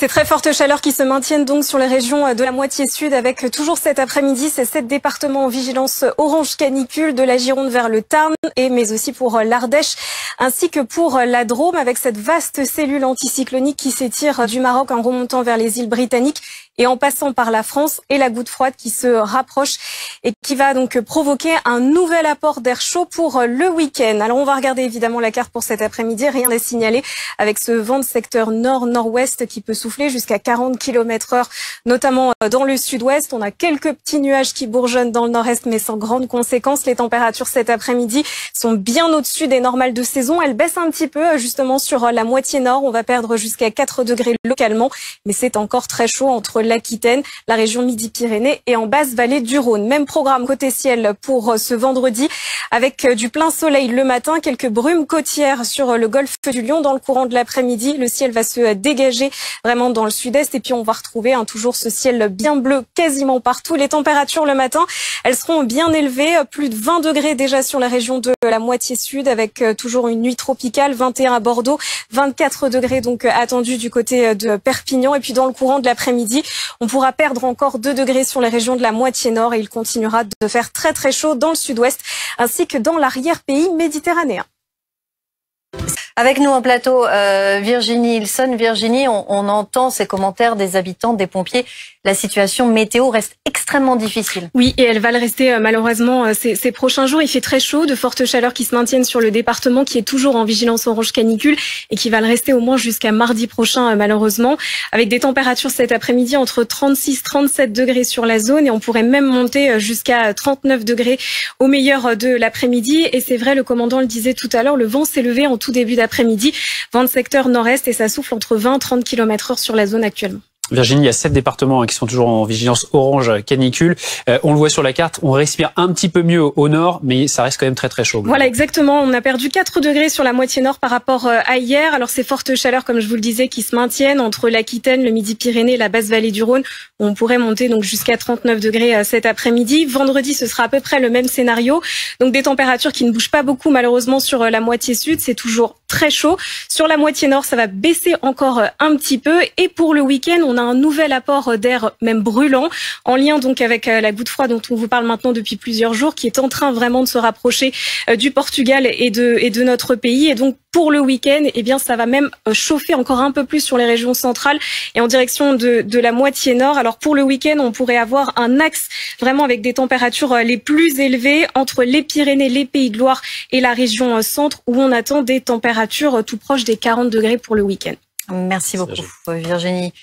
Ces très fortes chaleurs qui se maintiennent donc sur les régions de la moitié sud avec toujours cet après-midi ces 7 départements en vigilance orange canicule de la Gironde vers le Tarn mais aussi pour l'Ardèche ainsi que pour la Drôme avec cette vaste cellule anticyclonique qui s'étire du Maroc en remontant vers les îles britanniques et en passant par la France et la goutte froide qui se rapproche et qui va donc provoquer un nouvel apport d'air chaud pour le week-end. Alors on va regarder évidemment la carte pour cet après-midi, rien n'est signalé avec ce vent de secteur nord-nord-ouest qui peut souffler jusqu'à 40 km/h, notamment dans le sud-ouest. On a quelques petits nuages qui bourgeonnent dans le nord-est mais sans grandes conséquences. Les températures cet après-midi sont bien au-dessus des normales de saison. Elles baissent un petit peu justement sur la moitié nord. On va perdre jusqu'à 4 degrés localement, mais c'est encore très chaud entre l'Aquitaine, la région Midi-Pyrénées et en basse vallée du Rhône. Même programme côté ciel pour ce vendredi avec du plein soleil le matin, quelques brumes côtières sur le golfe du Lion dans le courant de l'après-midi. Le ciel va se dégager vraiment dans le sud-est et puis on va retrouver toujours ce ciel bien bleu quasiment partout. Les températures le matin, elles seront bien élevées, plus de 20 degrés déjà sur la région de la moitié sud avec toujours une nuit tropicale, 21 à Bordeaux, 24 degrés donc attendus du côté de Perpignan et puis dans le courant de l'après-midi, on pourra perdre encore 2 degrés sur les régions de la moitié nord et il continuera de faire très très chaud dans le sud-ouest ainsi que dans l'arrière-pays méditerranéen. Avec nous en plateau, Virginie Ilson. Virginie, on entend ces commentaires des habitants, des pompiers. La situation météo reste extrêmement difficile. Oui, et elle va le rester malheureusement ces prochains jours. Il fait très chaud, de fortes chaleurs qui se maintiennent sur le département qui est toujours en vigilance orange canicule et qui va le rester au moins jusqu'à mardi prochain malheureusement. Avec des températures cet après-midi entre 36-37 degrés sur la zone et on pourrait même monter jusqu'à 39 degrés au meilleur de l'après-midi. Et c'est vrai, le commandant le disait tout à l'heure, le vent s'est levé en tout début d'après-midi, vent de secteur nord-est et ça souffle entre 20 et 30 km/h sur la zone actuellement. Virginie, il y a 7 départements qui sont toujours en vigilance orange canicule. On le voit sur la carte, on respire un petit peu mieux au nord, mais ça reste quand même très très chaud. Voilà, exactement. On a perdu 4 degrés sur la moitié nord par rapport à hier. Alors ces fortes chaleurs, comme je vous le disais, qui se maintiennent entre l'Aquitaine, le Midi-Pyrénées et la basse vallée du Rhône. On pourrait monter donc jusqu'à 39 degrés cet après-midi. Vendredi, ce sera à peu près le même scénario. Donc des températures qui ne bougent pas beaucoup malheureusement sur la moitié sud. C'est toujours très chaud. Sur la moitié nord, ça va baisser encore un petit peu. Et pour le week-end, on a un nouvel apport d'air même brûlant en lien donc avec la goutte froide dont on vous parle maintenant depuis plusieurs jours qui est en train vraiment de se rapprocher du Portugal et de notre pays. Et donc pour le week-end, eh bien ça va même chauffer encore un peu plus sur les régions centrales et en direction de la moitié nord. Alors pour le week-end, on pourrait avoir un axe vraiment avec des températures les plus élevées entre les Pyrénées, les Pays de Loire et la région centre où on attend des températures tout proches des 40 degrés pour le week-end. Merci beaucoup Virginie.